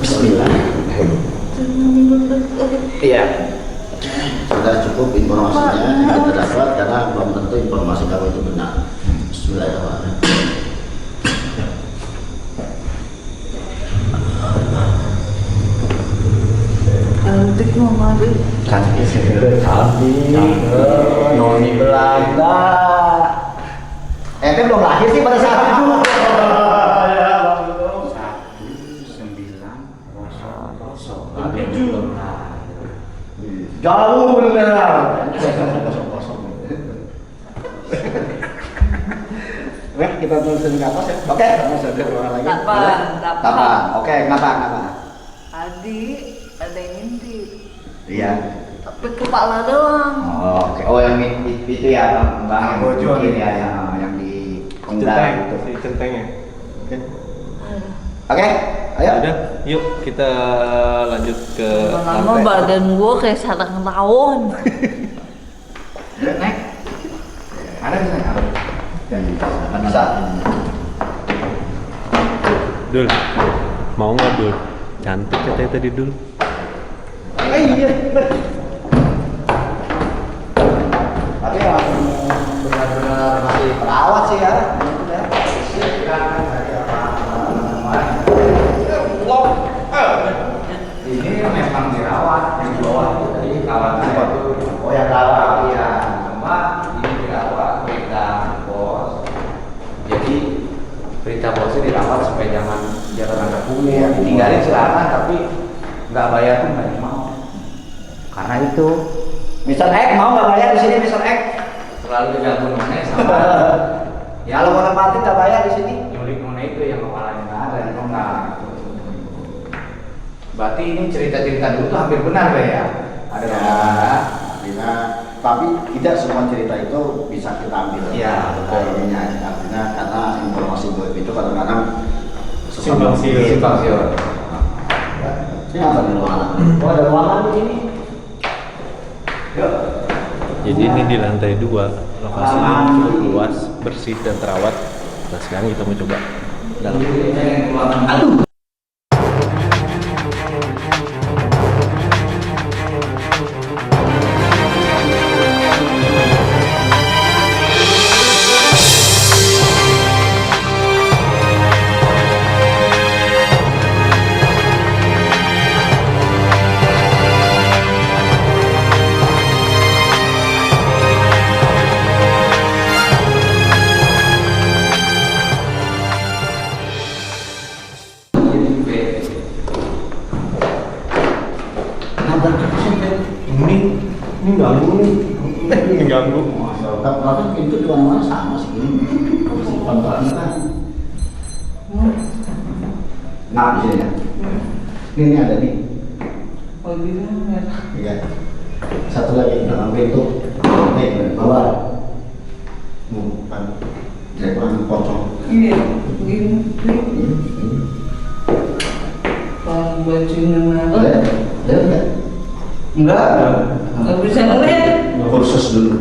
Bismillah. Iya. Sudah cukup informasinya yang kita dapat karena belum tentu informasi kamu itu benar. Bismillahirrahmanirrahim. Cantik mama deh. Cantik sekali. Cantik. Noni Belanda. Ente belum lahir sih pada saat itu. Jauh benar. Weh, kita tulisin ke atas ya. Oke. Tapan. Oke, ngapa? Adik, ada yang ngintip. Iya. Tapi kepala doang. Oh, oke. Oh, yang itu ya, Bang. Yang mungkin ya, yang di Centeng, si centengnya. Oke. Oke, ayo. Udah, yuk kita lanjut ke Lama lantai. badan gua kayak sarang tawon. Naik. Ada bisa nggak? Nggak bisa. Dul, mau nggak Dul? Cantik katanya tadi Dul. Iya. Tapi ya benar-benar masih perawat sih ya. Ini memang dirawat yang di bawah itu tadi kawan saya itu. Oh ya kawan ya. Cuma ini dirawat berita bos. Jadi berita bosnya dirawat supaya jangan agak kuliah. Tinggalin silakan tapi nggak bayar pun nggak mau. Karena itu Mr. X mau nggak bayar di sini Mr. X? Selalu diganggu nona sama. Ya kalau mau nempatin nggak bayar di sini. Nyulik nona itu yang kepalanya nggak ada yang nona. Berarti ini cerita-cerita dulu tuh hampir benar ya? Ada artinya, tapi tidak semua cerita itu bisa kita ambil. Iya, betul. Artinya karena informasi web itu kadang-kadang Simpang siur. Simpang siur. Ini apa nih ruangan? Oh ada ruangan di sini. Yuk. Jadi ini di lantai 2, lokasinya cukup luas, bersih dan terawat. Nah sekarang kita mau coba dalam. Aduh. Ini ganggu nih. Ini ganggu. Tapi pintu di mana-mana sama sih ini. Pantulannya kan. Nah di sini ya. Ini ada nih. Oh gitu ya. Iya. Satu lagi dalam pintu. Nih, bawah. Bukan. Jangan pocong. Iya, begini. Kalau bajunya merah, Lihat nggak? Enggak. nggak bisa ngeliat. Kursus dulu.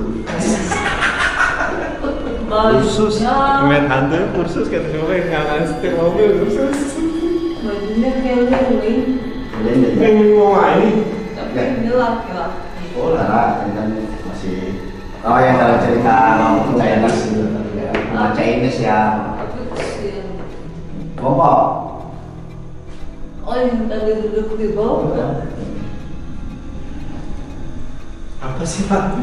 Kursus, ngeliat hantu kursus kata siapa yang nggak setir mobil kursus. Bajunya kayak lilin, Yang mau ini? tapi dia laki-laki. Oh, lah, kan masih Oh yang dalam cerita Chinese gitu. Chinese ya. Tapi kecil. Bongkok. Oh yang tadi duduk di bawah. Apa sih Pak?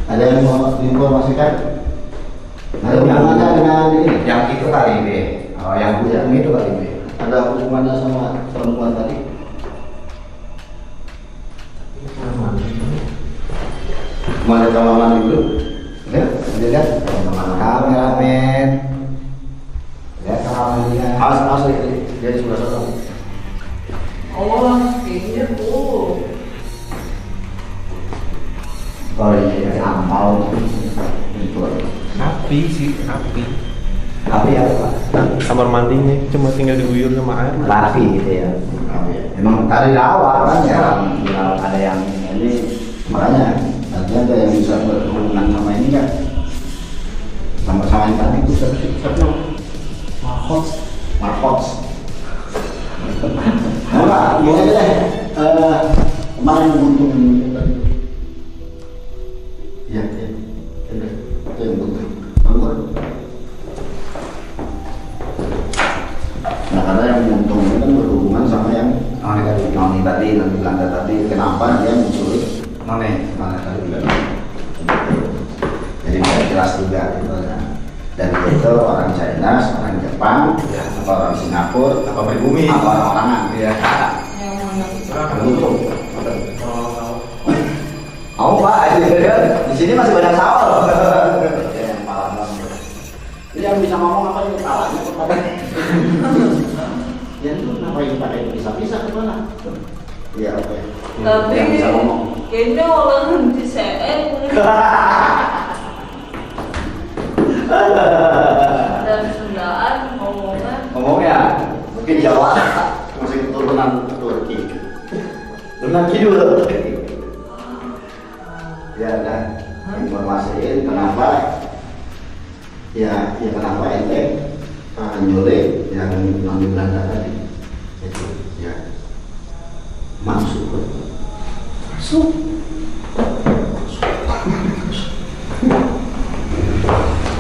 ada yang mau diinformasikan? Ada hubungannya dengan ini? Yang itu kali B. Oh yang bujang itu kali B. Ada hubungannya sama perempuan tadi? Kemarin kamar mandi dulu. Lihat, lihat. Kameramen. Lihat kamar mandinya. Awas, dia di sebelah sana. Oh, kayaknya tuh. Oh iya, ampau. Itu. Api sih, api. Api apa Pak? Nah, kamar mandinya cuma tinggal diguyur sama air. Rapi gitu ya. Emang tadi rawat kan ya. Dirawat ada yang Ini makanya artinya ada yang bisa berhubungan sama ini kan? Sama-sama yang tadi itu tapi Marcos. Nah, gini aja deh. Kemarin buntung tadi. Iya, iya. Itu yang buntung. Anggur. Nah, karena yang buntung itu kan berhubungan sama yang noni tadi, nanti Belanda tadi. Kenapa dia menculik noni tadi? Jadi tidak jelas juga gitu kan. Dan itu orang China, orang Jepang, atau orang Singapura, Apa pribumi? atau orang-orangan. Iya. Yang mana itu? Buntung. Mau Pak, di sini masih banyak sawah. Ya, yang pala bang. Jadi yang bisa ngomong apa ini palanya kepada? Ya itu ngapain pakai pisah-pisah ke mana? Iya oke. Tapi Yang bisa ngomong. kayaknya orang di CN dan Sundaan Ngomongnya mungkin Jawa masih keturunan Turki. Turunan Kidul. Ya kan informasiin kenapa ya kenapa ente nyulik yang non Belanda tadi itu ya masuk.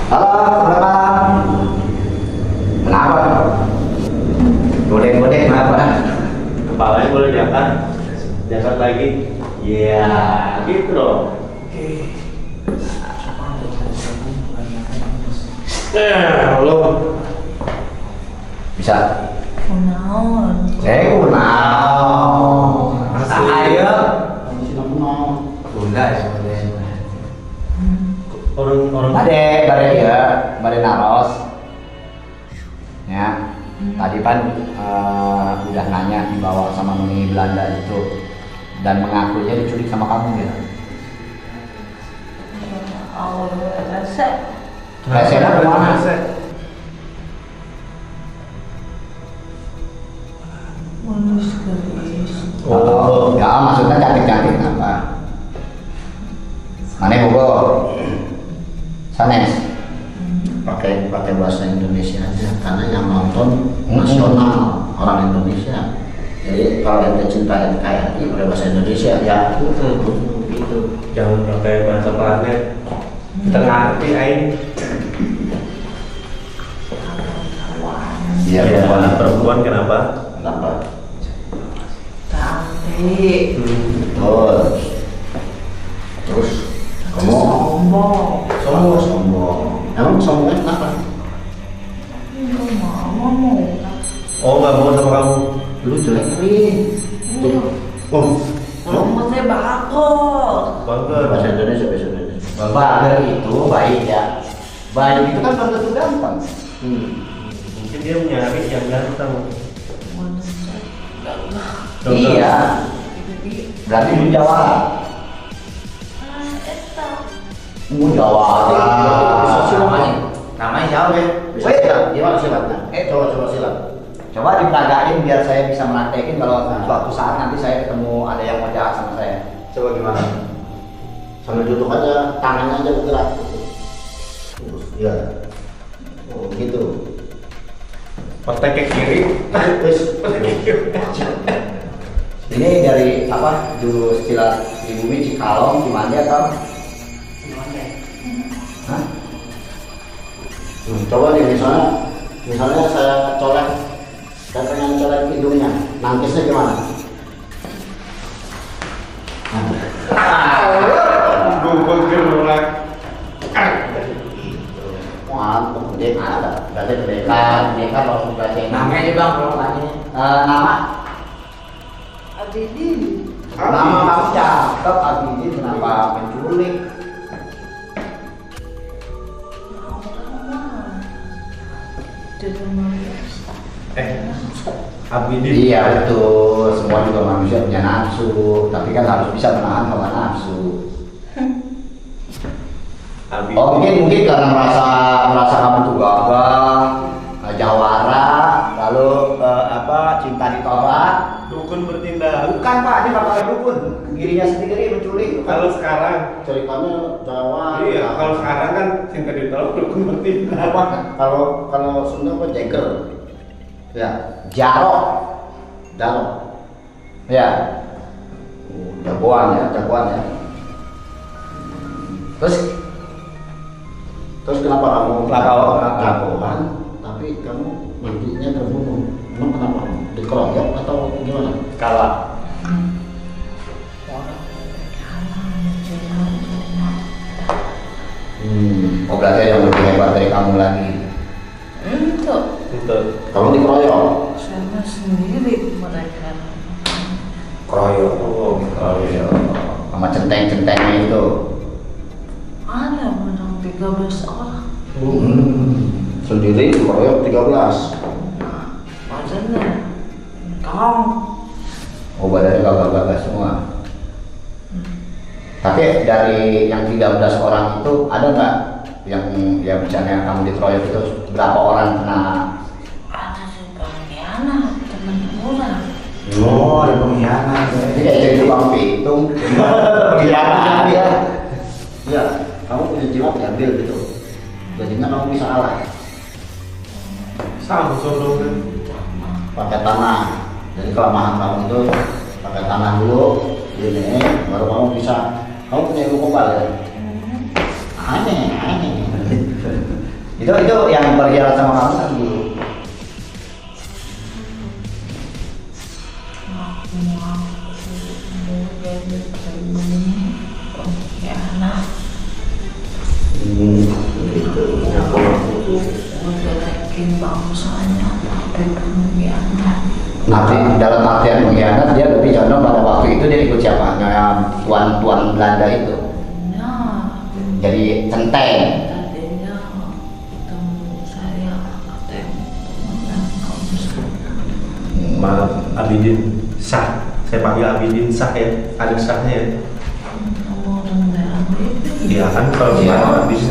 Halo teman-teman, kenapa? Godek-godek kenapa? Kepalanya boleh diangkat, diangkat lagi. Iya, gitu dong. Lo Bisa. Kenaon. Saya kenal. Saya Masih kenal. Bunda ya sebenarnya. orang Bade naros. Ya, tadi kan udah nanya dibawa sama noni Belanda itu dan mengakunya diculik sama kamu ya. Awalnya rasa. Resena kemana? Manusia guys. Oh, ya maksudnya cantik-cantik apa? Mana bogo? Sanes. Pakai bahasa Indonesia aja karena yang nonton nasional orang Indonesia. Jadi kalau ente cinta NKRI pakai bahasa Indonesia ya gitu. jangan pakai bahasa planet. Kita ngerti aing. Iya, Perempuan kenapa? kenapa? Cantik. Betul. Terus kamu sombong. Emang sombongnya kenapa? Mama mau. Oh, nggak mau sama kamu. Lu jelek nih. Oh, Mama saya bakal. Bangga. bahasa Indonesia. Bahagia itu baik ya. Baik itu kan belum tentu gampang. Mungkin dia nyari yang ganteng. Iya. Berarti lu Jawara. Jawara. Namanya siapa ya? Bisa silat. Gimana silatnya? Coba silat. Coba diperagain biar saya bisa meraktekin kalau suatu saat nanti saya ketemu ada yang mau jahat sama saya. Coba gimana? Sambil duduk aja, tangannya aja bergerak. Iya. Oh gitu. Pakai ke kiri. Terus. Ini dari apa? Jurus silat pribumi Cikalong, Cimande atau? Hah? Coba nih misalnya saya colek, saya pengen colek hidungnya, nangkisnya gimana? Gue gerak. Mantap, gede ada. Berarti dekat langsung baca. Namanya bang kalau tanya. Nama? Abidin. Nama kamu cakep, Abidin kenapa menculik? Abidin. Iya betul, semua juga manusia punya nafsu, tapi kan harus bisa menahan hawa nafsu. Abidin. Oh mungkin karena merasa kamu tuh gagah, jawara, lalu cinta ditolak, Dukun bertindak. Bukan Pak, ini bapak dukun. Dirinya sendiri menculik. Kalau sekarang, Ceritanya Jawa. iya. Kalau sekarang kan cinta ditolak dukun bertindak. apa? Kalau Sunda apa jeger? Ya, jarok. Jarok. Ya. Jagoan ya. Terus kenapa kamu laporan tapi kamu baginya terbunuh? Emang kenapa? Dikeroyok atau gimana? Kalah. Oh berarti ada yang lebih hebat dari kamu lagi. Untuk Kamu dikeroyok? sama sendiri mereka. Keroyok. Keroyok. Sama centeng-centengnya itu. Ada menang 13 orang. Sendiri dikeroyok 13. Badannya kau Oh badannya gagal-gagal semua. Tapi dari yang 13 orang itu ada nggak yang ya misalnya kamu dikeroyok itu berapa orang kena? ada pengkhianat teman orang. Oh ada pengkhianat. Ini kayak jadi tukang pitung. Pengkhianat ya. Iya, kamu punya jimat diambil gitu. Jadinya kamu bisa kalah. Sama kan. Pakai tanah. Jadi kelemahan kamu itu pakai tanah dulu, ini baru kamu bisa. Kamu punya ilmu kebal ya? Aneh. itu yang berjalan sama kamu kan dulu. Pengkhianat. Gitu. Menjelekin bangsanya tapi pengkhianat. Tapi dalam artian pengkhianat dia lebih condong pada waktu itu dia ikut siapa? Tuan Belanda itu. Nah, Jadi centeng. tadinya ketemu saya ketemu teman kamu saya. Maaf, Abidin Sah. Saya panggil Abidin Sah ya. Ada sahnya ya. Kamu rendah itu. Iya kan kalau Iya. sekarang Abidin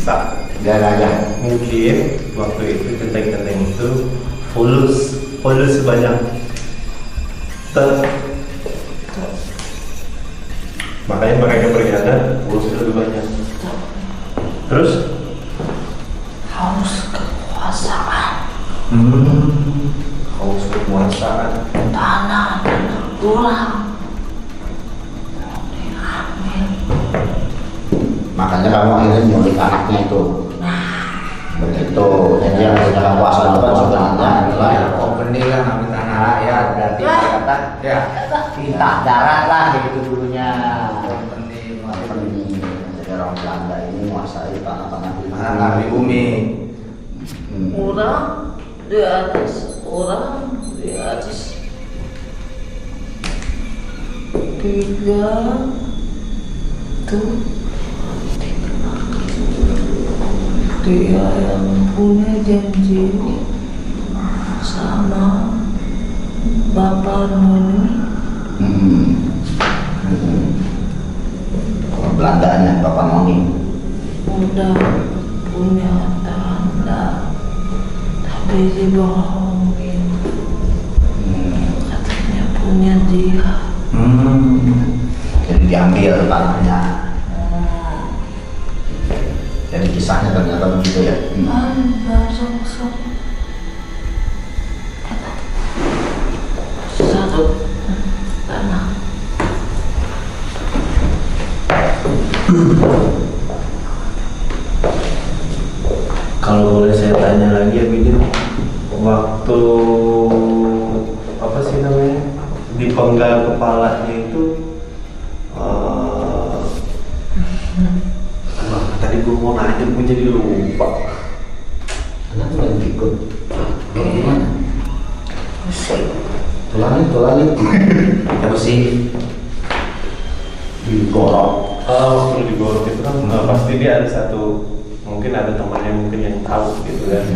Sah. Gara-gara Mungkin waktu itu centeng-centeng itu fulus sebanyak makanya mereka berkhianat fulus lebih banyak. Terus Haus kekuasaan, Haus kekuasaan. tanah kurang diambil. makanya kamu akhirnya nyulik anaknya itu. Begitu. Jadi yang sudah kuasa itu sebenarnya adalah Company lah ngambil tanah rakyat. berarti kata Ya. tintah darat lah gitu dulunya. Company. Jadi orang Belanda ini menguasai tanah-tanah Tanah pribumi. Orang di atas orang di atas tiga tuh dia yang punya janji sama Bapak Noni. Belandanya Bapak Noni. Udah punya tanda tapi dibohongin, katanya punya dia. Jadi diambil tanahnya. Jadi kisahnya ternyata begitu ya. Bareng satu tanah. kalau boleh saya tanya lagi ya Bidin, waktu apa sih namanya dipenggal kepalanya itu tadi gue mau nanya gue jadi lupa. Anak mulai ikut. Gimana? Tulangin. Apa sih? Digorok. Waktu digorok itu kan pasti dia ada satu, mungkin ada temannya mungkin yang tahu gitu kan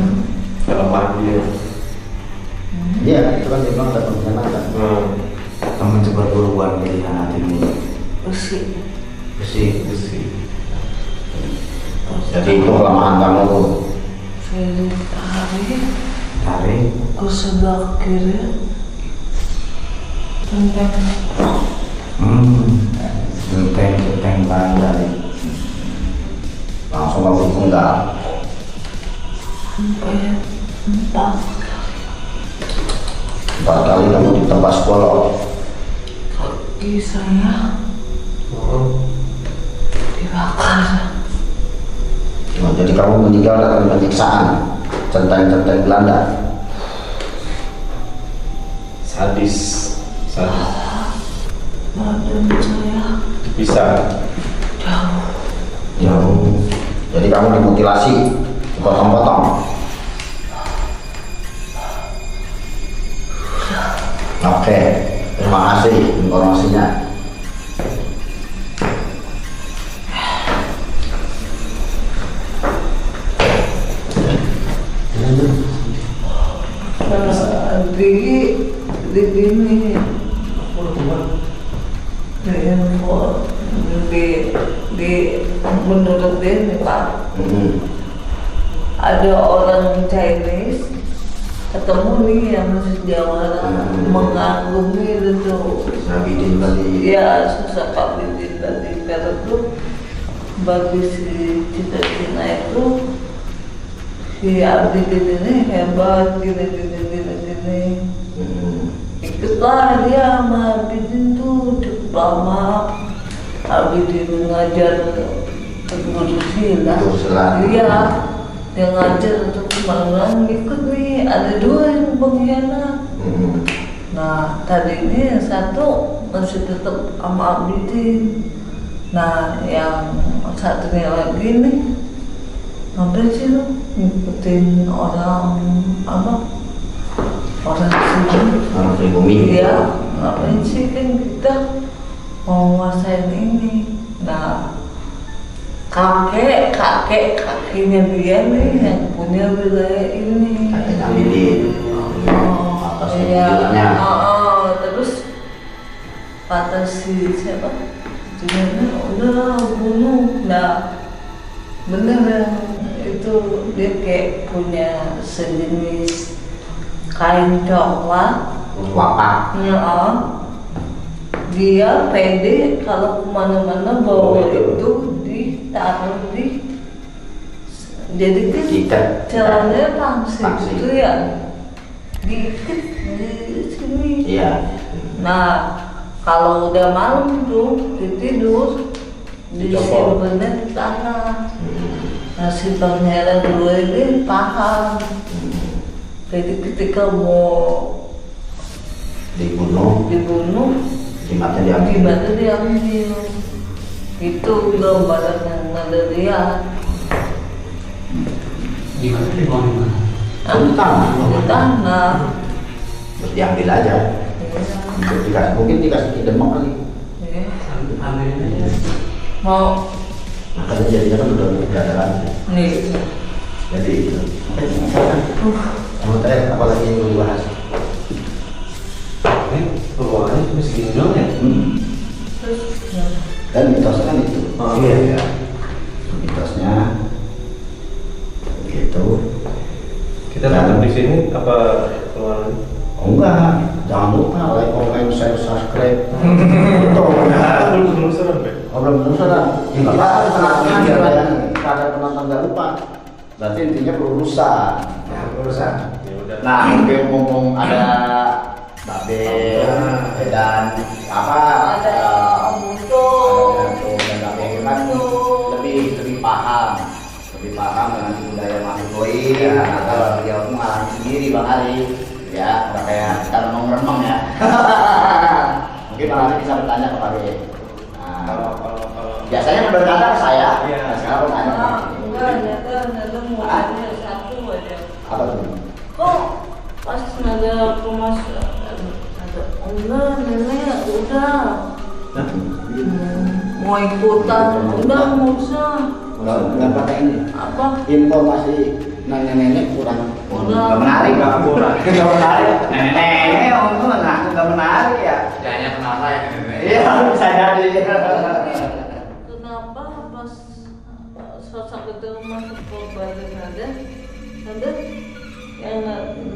kelemahan dia. Iya, itu kan dia bilang ada pengkhianatan. Temen cepat buruan jadi anak ini. Besi. Besi. Jadi itu kelemahan kamu tuh. Saya tarik Tarik. ke sebelah kiri Genteng Belanda nih. Langsung kamu penggal. Empat kali kamu ditebas golok. Kaki saya dibakar. Oh, jadi kamu meninggal dalam penyiksaan centeng-centeng Belanda. Sadis. Badan saya Bisa. Jauh. Jadi kamu dimutilasi, dipotong-potong. Oke, terima kasih informasinya. di sini di menurut dia nih Pak, ada orang Chinese ketemu nih yang masih Jawa mengagumi itu Sabidin tadi. ya susah Sabidin tadi karena tuh bagi si Cita Cina itu si Abidin ini hebat gini ikutlah dia sama Abidin tuh cukup lama. Abidin ngajar guru silat. Iya, dia ngajar untuk kemarin ikut nih ada dua yang pengkhianat. Nah tadi ini yang satu masih tetap sama Abidin. Nah yang satunya lagi nih ngapain sih lu ngikutin orang apa? Orang pribumi. Iya, ngapain sih kan kita mau nguasain ini. Nah kakinya dia nih yang punya wilayah ini. Kakeknya Abidin. Atas iya. Terus kata si siapa? Jadi udah bunuh. Nah bener itu dia kayak punya sejenis kain coklat. Wapak. Dia pede kalau kemana-mana bawa itu ditaruh di jadi kan celananya pangsi itu ya diikat di sini. Iya. Nah kalau udah malam tuh tidur disimpannya di tanah. Nah si pangeran dua ini paham. Jadi ketika mau dibunuh jimatnya diambil. Itu gambaran yang ada lihat. Di mana dibuang di mana? Di tanah. Di tanah. Terus diambil aja. Mungkin dikasih demak kali. Ambilin aja. Mau Makanya jadinya kan udah ada lagi. nih. Jadi itu. Kamu terakhir apalagi yang mau dibahas? Perubahannya cuma segini doang ya? Terus Dan mitosnya kan itu. Oh iya. Mitosnya gitu. Kita tetap di sini apa keluar? Oh enggak, jangan lupa like, comment, share, subscribe. Betul. Belum serem ya? Oh belum selesai. Enggak apa-apa, ada penonton nggak lupa. Berarti intinya berurusan. Ya, berurusan. Ya udah. Nah, mungkin mumpung ada Babe dan apa ada Muto dan Babe kan lebih paham dengan budaya Mahutoi ya. Kalau dia mengalami sendiri Bang Ali ya, nggak kayak kita remeng-remeng ya. Mungkin Bang Ali bisa bertanya ke Babe. Nah, Kalau biasanya kan berkata ke saya, Iya. nah, sekarang bertanya ke Babe. enggak ada mulanya satu aja. Apa tuh? Kok pas nada kemas ada enggak nenek udah mau ikutan udah nggak usah Nggak pakai ini. apa Informasi nenek-nenek kurang Udah. nggak menarik, nggak menarik. Nenek untuk mengaku nggak menarik ya. Jangan kenal saya kan ini. Iya bisa jadi. kenapa pas sosok itu masuk ke badan ada yang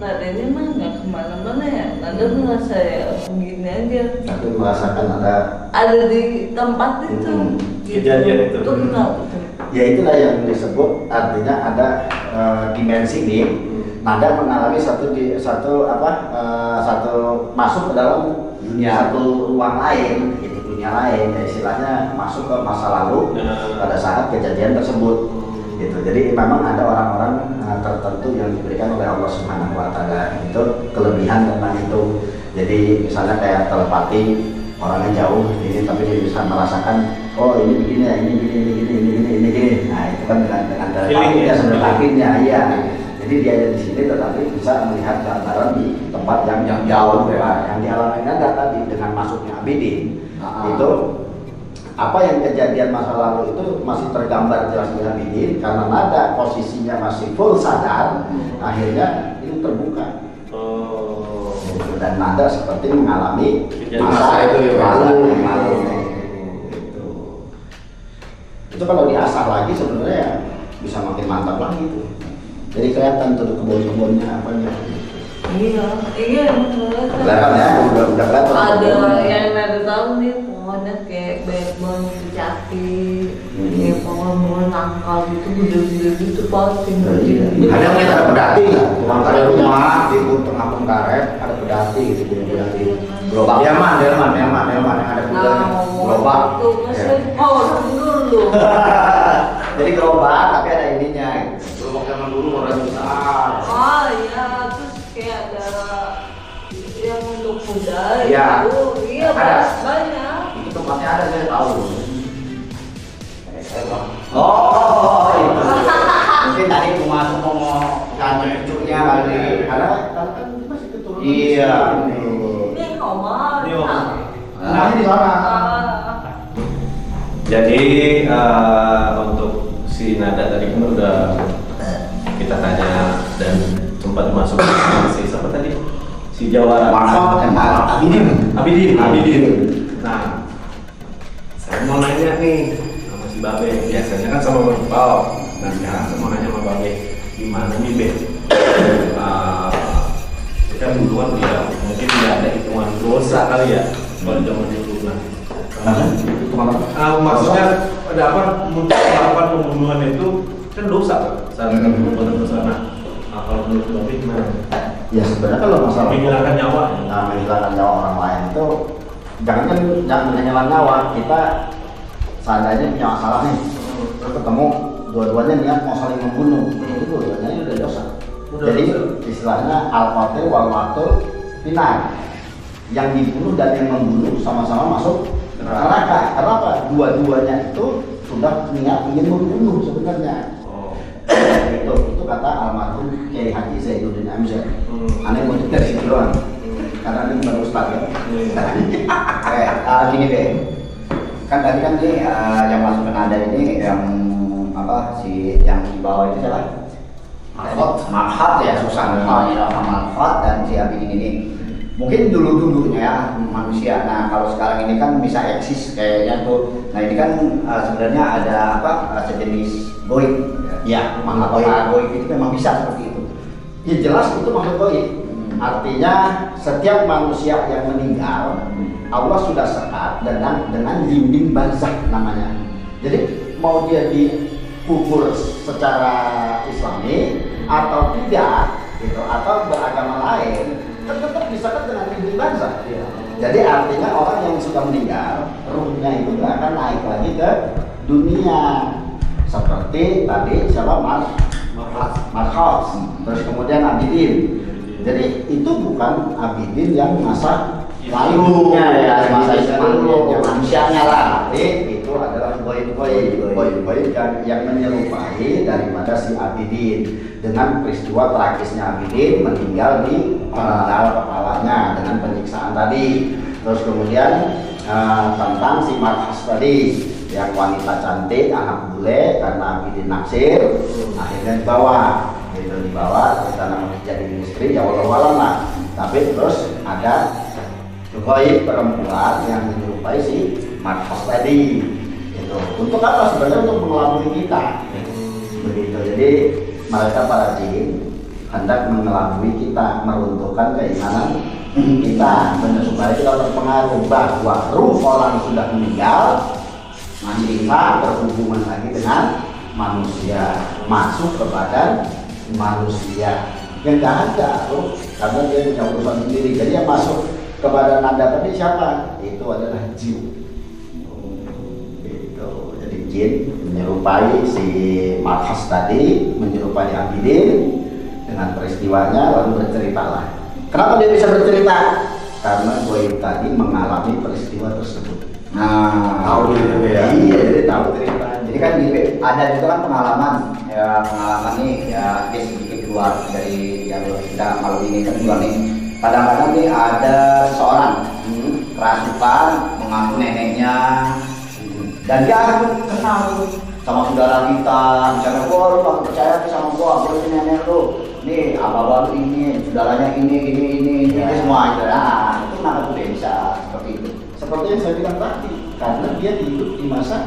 nada ini mah nggak kemana-mana ya, nada merasa ya begini aja. Tapi merasakan Ada di tempat itu. Kejadian itu. Itu kenapa tuh? ya itulah yang disebut artinya ada dimensi nih. Nada mengalami satu masuk ke dalam satu ruang lain, itu dunia lain, ya istilahnya masuk ke masa lalu pada saat kejadian tersebut. Gitu. Jadi memang ada orang-orang tertentu yang diberikan oleh Allah Subhanahu Wa Taala itu kelebihan tentang itu. Jadi misalnya kayak telepati, orangnya jauh ini tapi dia bisa merasakan, oh ini begini ya, ini gini. Nah itu kan dengan telepatinya sebenarnya iya. Jadi dia ada di sini tetapi bisa melihat gambaran di tempat yang jauh ya. Yang dialami Nada tadi dengan masuknya Abidin itu apa yang kejadian masa lalu itu masih tergambar jelas di Abidin karena Nada posisinya masih full sadar, akhirnya itu terbuka. Dan Nada seperti mengalami masa itu lalu. Itu kalau diasah lagi sebenarnya bisa makin mantap lagi tuh. Jadi kelihatan tuh kebun-kebunnya apanya. Iya, Kelihatan ya, udah kelihatan. Ada yang Nada tahu nih, pohonnya kayak banyak jati, kayak pohon nangka gitu, gede-gede gitu pasti. Ada yang ada pedati nggak? Tukang karet rumah di tengah karet ada pedati gitu, pedati. Gerobak. Delman ada pedati. Gerobak. Dulu. Jadi gerobak tapi ada ininya. Gerobak zaman dulu orang besar. Oh iya, terus kayak ada yang untuk kuda. Iya. Iya, Ada. banyak. Itu tempatnya ada saya tahu. Oh, itu. Mungkin tadi cuma mau ganti cucunya kali. Karena kan masih keturunan. Iya. Ini Omar. Nah, ini di sana. Jadi untuk si Nada tadi kan udah kita tanya dan sempat masuk si siapa tadi? Si Jawara. Abidin. Nah, saya mau nanya nih sama si Babe. Biasanya kan sama Bang Pau. Nah, sekarang saya mau nanya sama Babe, gimana nih Be? Kita dulu kan ya mungkin tidak ada hitungan dosa kali ya kalau zaman dulu. Maksudnya ada apa untuk melakukan pembunuhan itu kan dosa kan? Saat perbuatan dosa. Nah, kalau menurut Bapak gimana? Ya sebenarnya kalau masalah Menghilangkan nyawa. Nah, menghilangkan nyawa orang lain itu jangan menghilangkan nyawa. Kita seandainya punya masalah nih, terus ketemu dua-duanya niat mau saling membunuh, itu dua-duanya udah dosa. Jadi istilahnya al-qatil wal maqtul finnar. Yang dibunuh dan yang membunuh sama-sama masuk neraka. Kenapa? Dua-duanya itu sudah niat ingin membunuh sebenarnya. Itu kata almarhum Kiai Haji Zainuddin Amzar. Aneh mau dari situ doang. Karena ini bukan ustaz ya. Gini deh. Kan tadi kan nih yang masuk ke Nada ini yang apa si yang di bawah itu siapa? Malhat ya, susah Malhat dan si Abidin ini. Mungkin dulu-dulunya manusia. Nah, kalau sekarang ini kan bisa eksis kayaknya tuh. Nah, ini kan sebenarnya ada apa? Sejenis goib. Ya, makhluk goib itu memang bisa seperti itu. Ya jelas itu makhluk goib. Artinya setiap manusia yang meninggal, Allah sudah sekat dengan dinding barzakh namanya. Jadi mau dia dikubur secara Islami atau tidak, gitu, atau beragama lain, tetap bisa dengan dinding barzakh. Jadi artinya orang yang sudah meninggal, ruhnya itu nggak akan naik lagi ke dunia. Seperti tadi siapa Marhas, terus kemudian Abidin. Jadi itu bukan Abidin yang masa lalunya ya, masa Islamnya, manusianya lah. Tapi itu adalah goib yang menyerupai daripada si Abidin dengan peristiwa tragisnya Abidin meninggal di penggal kepalanya dengan penyiksaan tadi. Terus kemudian tentang si Marhas tadi yang wanita cantik, anak bule karena Abidin naksir, akhirnya dibawa ke sana menjadi istri, ya walau lah. Tapi terus ada goib perempuan yang menyerupai si Marhas tadi. Itu untuk apa? Sebenarnya untuk mengelabui kita. Begitu. Jadi mereka para jin hendak mengelabui kita, meruntuhkan keimanan kita, supaya kita terpengaruh bahwa ruh orang sudah meninggal masih bisa berhubungan lagi dengan manusia, masuk ke badan manusia. Yang nggak ada ruh, karena dia punya urusan sendiri. Jadi yang masuk ke badan Anda tadi siapa? Itu adalah jin. Itu jadi jin menyerupai si Marhas tadi, menyerupai Abidin dengan peristiwanya, lalu berceritalah. Kenapa dia bisa bercerita? Karena goib tadi mengalami peristiwa tersebut. Nah, tahu gitu ya. Iya, jadi tahu cerita. Jadi kan ada juga kan pengalaman nih ya, dia sedikit keluar dari jalur kita malam ini kan juga nih. Kadang-kadang nih ada seseorang kerasukan mengaku neneknya, dan dia kenal sama saudara kita. Misalnya, gua lu gak percaya sama gua ini nenek lu. Nih, abah-abah ini, saudaranya ini semua itu. Nah, itu kenapa tuh dia bisa seperti itu? Seperti yang saya bilang tadi, karena dia hidup di masa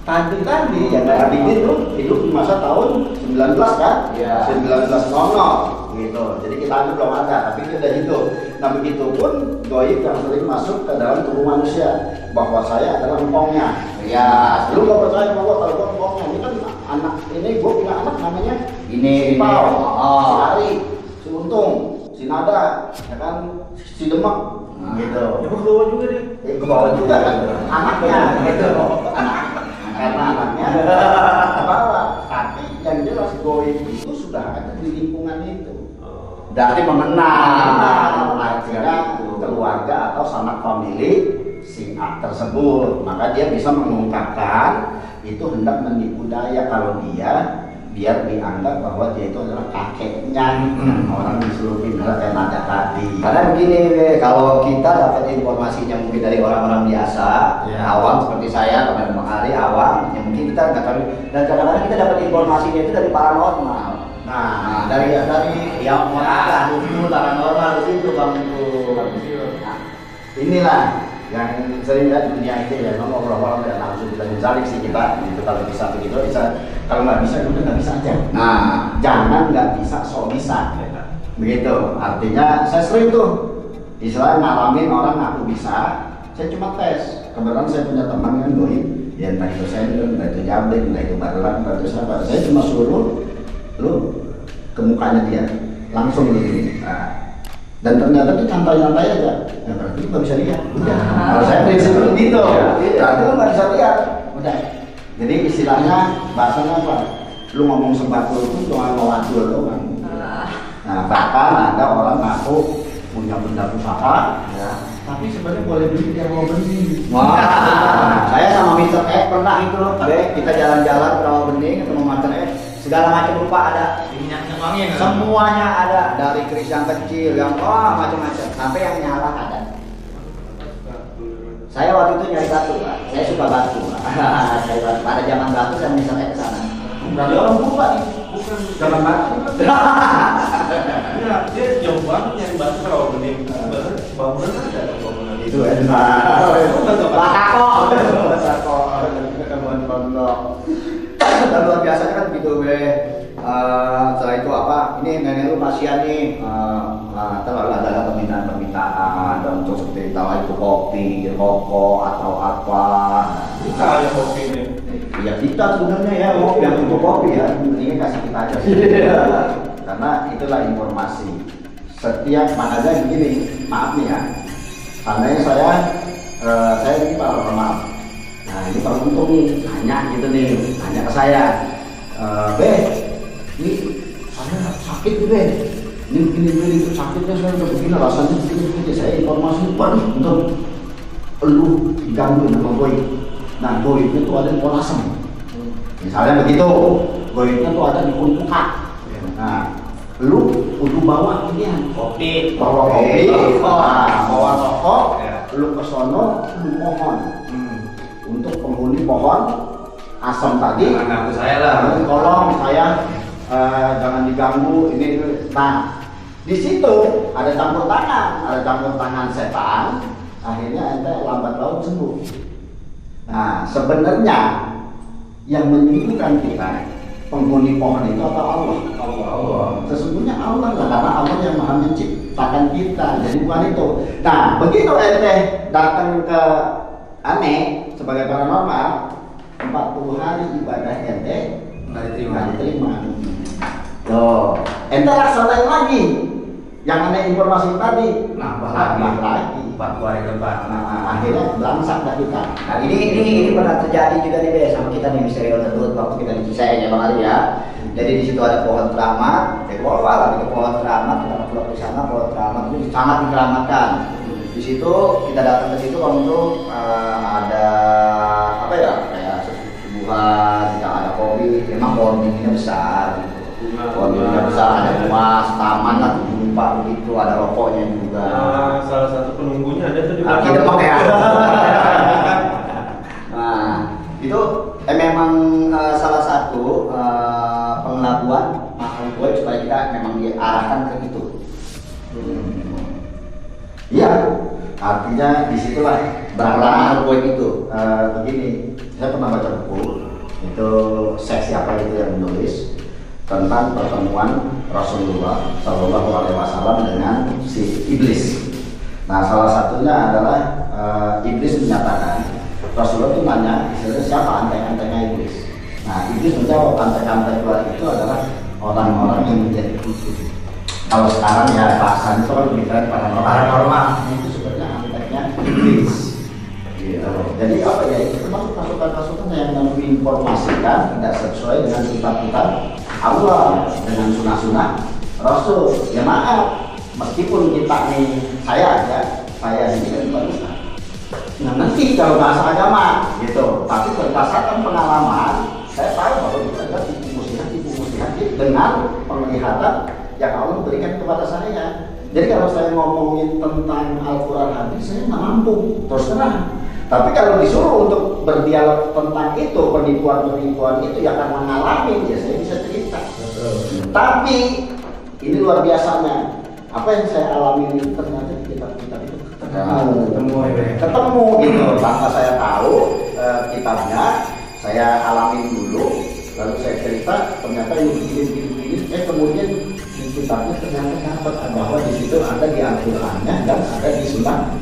tadi yang kayak Abidin tuh hidup di masa tahun 19 kan? Iya. 1900 gitu. Jadi kita anggap belum ada, tapi dia udah hidup. Nah begitu pun goib yang sering masuk ke dalam tubuh manusia, bahwa saya adalah empongnya. Ya, Lu gak percaya sama gua kalau gua empongnya? Ini kan anak, ini gua punya anak namanya ini si Pau, oh. si Ari, si Untung, si Nada, ya kan, si Demak, gitu. Ya ke bawah juga deh. Ke bawah juga kan, anaknya, gitu. Karena anaknya ke bawah. Tapi yang jelas goib itu sudah ada di lingkungan itu. berarti mengenal Artinya keluarga atau sanak famili si A tersebut, maka dia bisa mengungkapkan itu hendak menipu daya kalau dia biar dianggap bahwa dia itu adalah kakeknya orang di seluruh Pindah kayak Nada tadi. Karena begini, kalau kita dapat informasinya mungkin dari orang-orang biasa, Ya. awam seperti saya, kepada Bang Ari, awam, yang mungkin kita nggak tahu. Dan kadang-kadang kita dapat informasinya itu dari paranormal. Nah, dari yang mengarah dulu paranormal itu Bang itu. Nah, Inilah yang sering lihat di dunia ini ya, memang orang-orang tidak langsung bilang zalik sih kita. Itu kalau bisa begitu bisa, kalau nggak bisa udah nggak bisa aja. Nah, Jangan nggak bisa sok bisa. Begitu. Artinya saya sering tuh istilah ngalamin orang ngaku bisa, saya cuma tes. Kebetulan saya punya teman yang goib, ya entah itu sender, entah itu jabrik, entah itu barelang, entah itu siapa. Saya cuma suruh lu ke mukanya dia, langsung lu gini. Nah, dan ternyata dia nyantai-nyantai aja. Ya berarti lu nggak bisa lihat. Udah. Kalau saya prinsip begitu. Berarti lu nggak bisa lihat. Udah. Jadi istilahnya bahasanya apa? Lu ngomong sebatul itu cuma mewadul doang. Nah, bahkan ada orang ngaku punya benda pusaka, ya, tapi sebenarnya boleh beli dia mau beli. wah, saya sama Mr. X pernah itu, kita jalan-jalan ke Rawabening ketemu Mr. X, segala macam rupa ada. Semuanya ada, dari keris yang kecil, yang macam-macam, sampai yang nyala ada. Saya waktu itu nyari batu, Pak. Saya suka batu, Pak. Saya batu. Pada zaman batu saya Mr. X ke sana. Berarti orang lupa nih. Bukan Jangan batu. ya, dia jauh banget nyari batu kalau bening. Bangunan ada bangunan Itu ya. Batako. Dan luar biasanya kan begitu, setelah itu apa? Ini nenek lu kasihan nih. Terlalu ada permintaan dan untuk seperti tahu itu kopi, rokok atau apa. Kita yang kopi ini. Ya kita sebenarnya ya kopi yang untuk kopi ya. Ini kasih kita aja. Karena itulah informasi. Setiap makanya begini, maaf nih ya. Seandainya saya ini Pak maaf. Nah ini Pak Untung nih, nanya gitu nih, nanya ke saya. Be, ini saya sakit nih Be. Ini begini itu sakitnya saya udah begini, rasanya begini. Saya informasi, waduh untuk lu digangguin sama goib. Nah goibnya tuh ada di polasem. Misalnya begitu, goibnya tuh ada di kuntukan. Nah, lu kudu bawa ini ya, bawa kopi, bawa rokok, lu ke sono, lu mohon untuk penghuni pohon asam tadi. Anak saya lah. Tolong saya jangan diganggu ini. Nah, di situ ada campur tangan setan. Akhirnya ente lambat laun sembuh. Nah, sebenarnya yang menyembuhkan kita penghuni pohon itu atau Allah? Allah. Sesungguhnya Allah lah, karena Allah yang maha menciptakan kita, jadi bukan itu. Nah, begitu ente datang ke aneh sebagai paranormal, 40 hari ibadah ente Nggak nggak diterima. diterima. Tuh, ente laksanain lagi yang aneh informasi tadi, Nambah lagi. 40 hari ke depan. Nah, akhirnya belangsak dah kita. Nah, ini pernah terjadi juga nih Be, sama kita nih misteri tersebut waktu kita di Cisaeng ya Bang Ali ya. Jadi di situ ada pohon keramat, ya walau itu pohon keramat, kita pulang ke sana pohon keramat itu sangat dikeramatkan. Di situ kita datang ke situ untuk ada apa ya kayak sesubuhan, tidak ada kopi, memang pohon tingginya besar. Gitu. Pohon tingginya besar, ada luas, taman lah, lupa begitu, ada rokoknya juga. Nah, salah satu penunggunya ada tuh di Kita belakang. pakai Nah, itu memang salah satu pengelabuan makhluk gaib supaya kita memang diarahkan ke itu. Iya, artinya disitulah Berangkat makhluk gaib itu. begini, saya pernah baca buku itu seks siapa itu yang menulis tentang pertemuan Rasulullah Shallallahu Alaihi Wasallam dengan si iblis. Nah, salah satunya adalah iblis menyatakan Rasulullah itu nanya istilahnya siapa antek-anteknya iblis. Nah, iblis menjawab antek-antek itu adalah orang-orang yang menjadi khusus. Kalau sekarang ya bahasa itu kan berbicara paranormal. Itu sebenarnya anteknya iblis. Gitu. Jadi apa ya? Itu termasuk pasukan-pasukan yang menginformasikan tidak sesuai dengan kitab-kitab Allah dengan sunnah-sunnah Rasul. Ya maaf, meskipun kita nih saya ini kan bagus. Nah, nanti kalau bahasa agama gitu, tapi berdasarkan pengalaman saya tahu bahwa itu adalah tipu muslihat dengan penglihatan yang Allah berikan kepada saya. Jadi kalau saya ngomongin tentang Al-Quran hadis, saya nggak mampu terus terang. Tapi kalau disuruh untuk berdialog tentang itu, penipuan-penipuan itu yang akan mengalami, ya saya bisa cerita. Tapi ini luar biasanya, apa yang saya alami ini ternyata di kitab-kitab itu ketemu gitu. Tanpa saya tahu kitabnya, saya alamin dulu, lalu saya cerita, ternyata ini begini. Kemudian di kitabnya ternyata dapat bahwa di situ ada di Al-Qur'annya dan ada di sunnah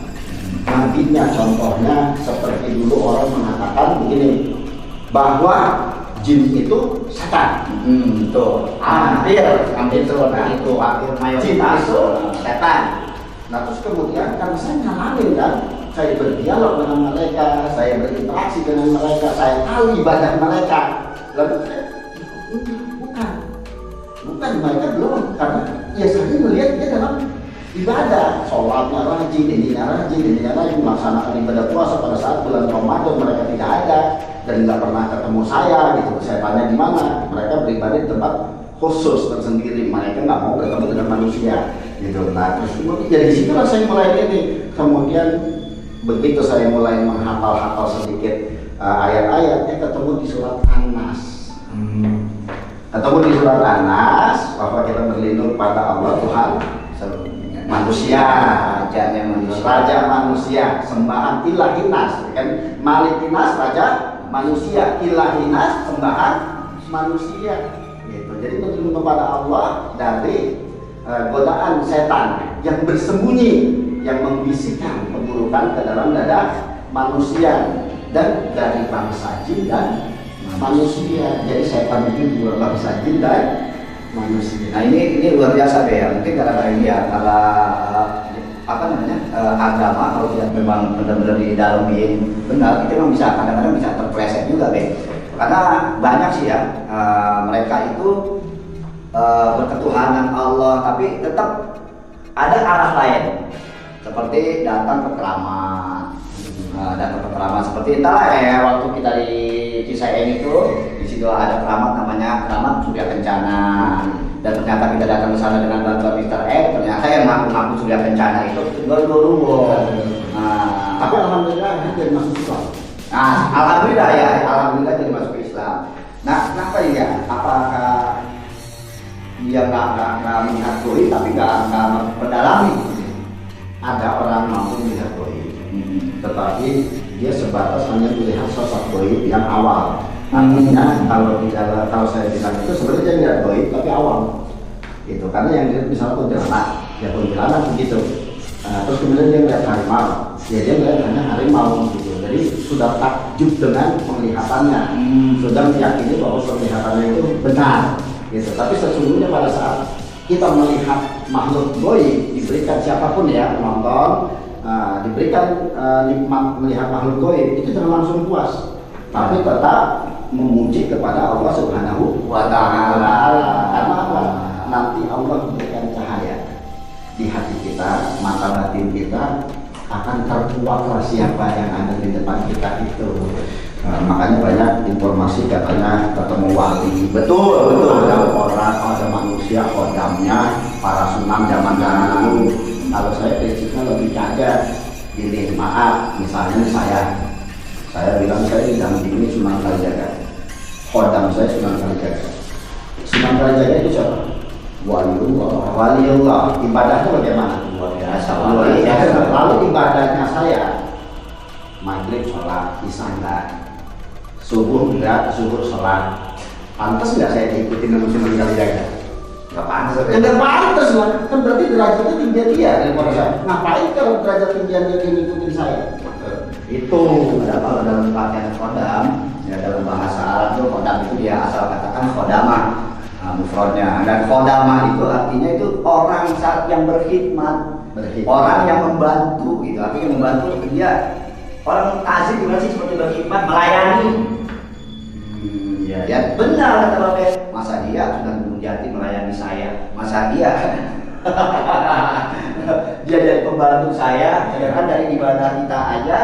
nabinya. Contohnya seperti dulu orang mengatakan begini, bahwa jin itu setan. Betul. Hampir seperti itu. Hampir Jin mayoritas itu setan. Nah terus kemudian karena saya ngalamin kan, saya berdialog dengan mereka, saya berinteraksi dengan mereka, saya tahu ibadah mereka. Lalu saya bukan mereka belum, karena ya saya melihat dia dalam ibadah, sholatnya rajin, ininya rajin, melaksanakan ibadah puasa pada saat bulan Ramadan mereka tidak ada dan nggak pernah ketemu saya gitu. Saya tanya di mana, mereka beribadah di tempat khusus tersendiri, mereka nggak mau bertemu dengan manusia gitu. Nah terus ya di situ saya mulai ini, kemudian begitu saya mulai menghafal sedikit ayat-ayatnya, ketemu di surat An-Nas. Ketemu di surat An-Nas bahwa kita berlindung pada Allah Tuhan manusia, raja manusia, sembahan ilahinas, kan malikinas raja manusia, ilahinas sembahan manusia. Gitu. Jadi berlindung kepada Allah dari godaan setan yang bersembunyi, yang membisikkan keburukan ke dalam dada manusia dan dari bangsa jin dan manusia. Jadi setan itu dua bangsa jin dan manusia. Nah ini luar biasa Be ya. Mungkin karena ini ya karena agama kalau tidak memang benar-benar didalami benar, itu memang bisa kadang-kadang bisa terpleset juga Be. Karena banyak sih ya mereka itu berketuhanan Allah tapi tetap ada arah lain, seperti datang ke keramat, seperti entahlah ya waktu kita di Cisaeng itu di situ ada keramat namanya keramat Surya Kencana, dan ternyata kita datang ke sana dengan bantuan Mr. X, ternyata yang ngaku Surya Kencana itu Gondoruwo. Tapi alhamdulillah dia masuk Islam. Nah, alhamdulillah jadi masuk Islam. Nah, kenapa ya? Apakah dia nggak melihat doi tapi nggak mendalami? Ada orang mampu melihat doi, tetapi dia sebatas hanya melihat sosok doi yang awal. Artinya kalau saya bilang itu sebenarnya nggak goib tapi awam. Gitu. Karena yang dia misalnya kuntilanak begitu. Terus kemudian dia melihat harimau, ya dia melihat hanya harimau gitu. Jadi sudah takjub dengan penglihatannya, sudah meyakini bahwa penglihatannya itu benar gitu. Tapi sesungguhnya pada saat kita melihat makhluk goib, diberikan siapapun ya penonton, diberikan nikmat melihat makhluk goib, itu jangan langsung puas, tapi tetap memuji kepada Allah Subhanahu wa Ta'ala. Karena apa? Nanti Allah memberikan cahaya di hati kita, mata batin kita akan terkuatlah siapa yang ada di depan kita itu. Makanya banyak informasi katanya ketemu wali. Betul, ada orang, ada manusia kodamnya para sunan zaman dahulu. Kalau saya prinsipnya lebih aja gini, maaf, misalnya saya bilang saya didampingi Sunan Kalijaga, kodam saya Sunan Kalijaga. Sunan Kalijaga itu siapa? Waliullah. Ibadahnya bagaimana? Luar biasa. Lalu ibadahnya saya maghrib sholat, isya enggak, subuh enggak, zuhur sholat. Pantas nggak saya diikuti dengan Sunan Kalijaga? Nggak pantas. Nggak pantas lah. Kan berarti derajatnya tinggi dia daripada saya. Ngapain kalau derajat tinggian dia ngikutin saya? Itu kalau dalam pakaian kodam, ya dalam bahasa Arab itu kodam itu dia asal katakan kodamah. Mufradnya, dan khodamah itu artinya itu orang yang berkhidmat, orang yang membantu gitu. Artinya membantu dia orang kasih gimana sih seperti berkhidmat, melayani. Ya benar kata Bapak. Masa dia sudah Gunung Jati melayani saya? Masa dia dia jadi pembantu saya? Sedangkan dari ibadah kita aja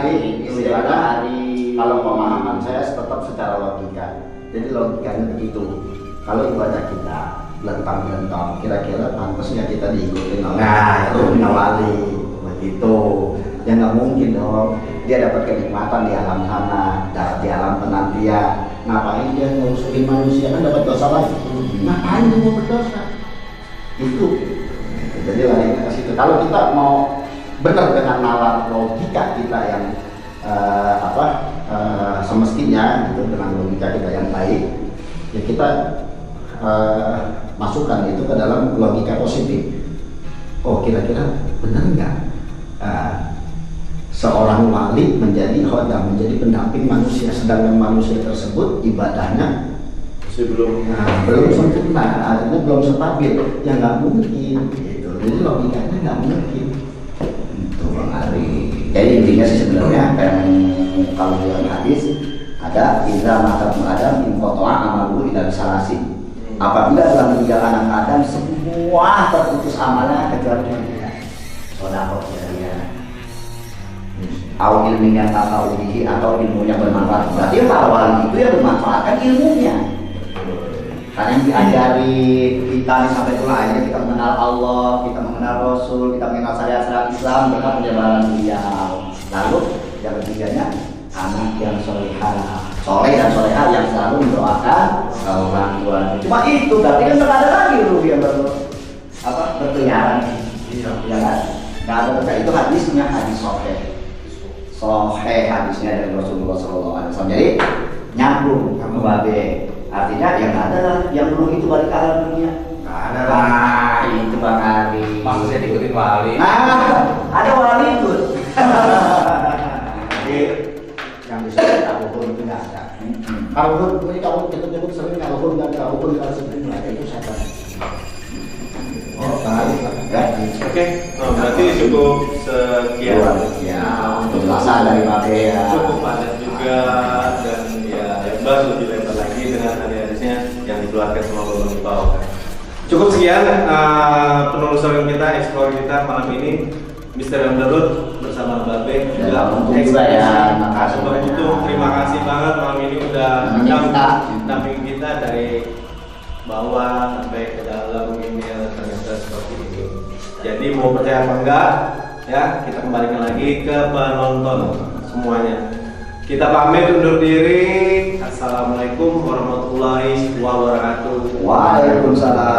itu ibadah hari. Kalau pemahaman saya tetap secara logika. Jadi logikanya begitu. Kalau ibadah kita lentang-lentang, kira-kira pantasnya kita diikuti oleh wali begitu. Ya nggak mungkin dong. Dia dapat kenikmatan di alam sana, dapat di alam penantian. Ngapain dia ngurusin manusia, kan dapat dosa lagi. Ngapain dia mau berdosa? Itu. Jadi larinya ke situ. Kalau kita mau benar dengan nalar logika kita yang semestinya gitu, dengan logika kita yang baik, ya kita masukkan itu ke dalam logika positif. Oh, kira-kira benar nggak seorang wali menjadi khodam, menjadi pendamping manusia, sedangkan manusia tersebut ibadahnya belum sempurna, artinya belum stabil, ya nggak mungkin gitu. Jadi logikanya nggak mungkin. Itu Bang Ari. Jadi intinya sih sebenarnya kalau dalam hadis ada idza mata Adam inqata'a amaluhu illa bisalasi. Apabila telah meninggal anak Adam, semua terputus amalnya kecuali tiga. Sedekah jariah, au ilmu yang tak ubihi, atau ilmu yang bermanfaat. Berarti para wali itu yang bermanfaatkan ilmunya. Karena yang diajari kita sampai itulah akhirnya kita mengenal Allah, kita mengenal Rasul, kita mengenal syariat Islam berkat penyebaran beliau. Lalu yang ketiganya anak yang soleh dan solehah yang selalu mendoakan orang tua. Cuma itu berarti kan tidak ada lagi ruh yang berkeliaran. Ya kan? Nggak ada. Itu hadisnya hadis soheh hadisnya dari Rasulullah SAW. Jadi nyambung kamu babe. Artinya yang ada lah, yang ruh itu balik ke alam dunia. Nggak ada lah. Itu Bang Ari. Maksudnya diikutin wali. Ada wali ikut. Yang disebut kaluhur itu nggak ada. Kaluhur ini kamu nyebut sering kaluhur dan kaluhur kalau sebenarnya itu setan. Oh, kali ya. Oke, berarti cukup sekian. Ya, penjelasan dari Pak ya. Cukup padat juga dan ya lebar lebih lebar lagi dengan hadis-hadisnya yang dikeluarkan sama Bapak Bapak. Cukup sekian penelusuran kita, eksplor kita malam ini. Misteri On The Road bersama Mbak Beng juga makasih. Terima kasih banget malam ini udah damping kita dari bawah sampai ke dalam ini ternyata seperti ini. Jadi mau percaya apa enggak ya, kita kembalikan lagi ke penonton semuanya. Kita pamit undur diri. Assalamualaikum warahmatullahi wabarakatuh. Waalaikumsalam.